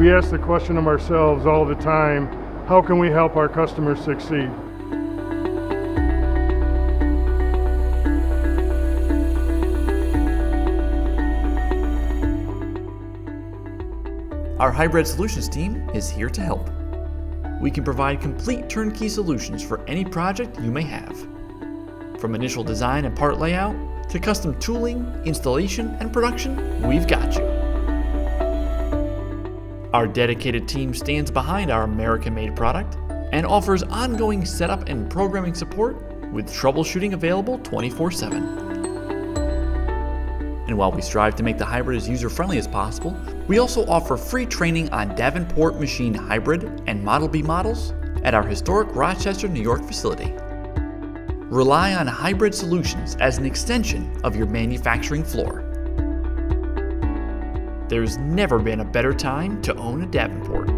we ask the question of ourselves all the time, how can we help our customers succeed? Our Hybrid Solutions team is here to help. We can provide complete turnkey solutions for any project you may have. From initial design and part layout, to custom tooling, installation, and production, we've got you. Our dedicated team stands behind our American-made product and offers ongoing setup and programming support with troubleshooting available 24/7. And while we strive to make the hybrid as user-friendly as possible, we also offer free training on Davenport Machine Hybrid and Model B models at our historic Rochester, New York facility. Rely on hybrid solutions as an extension of your manufacturing floor. There's never been a better time to own a Davenport.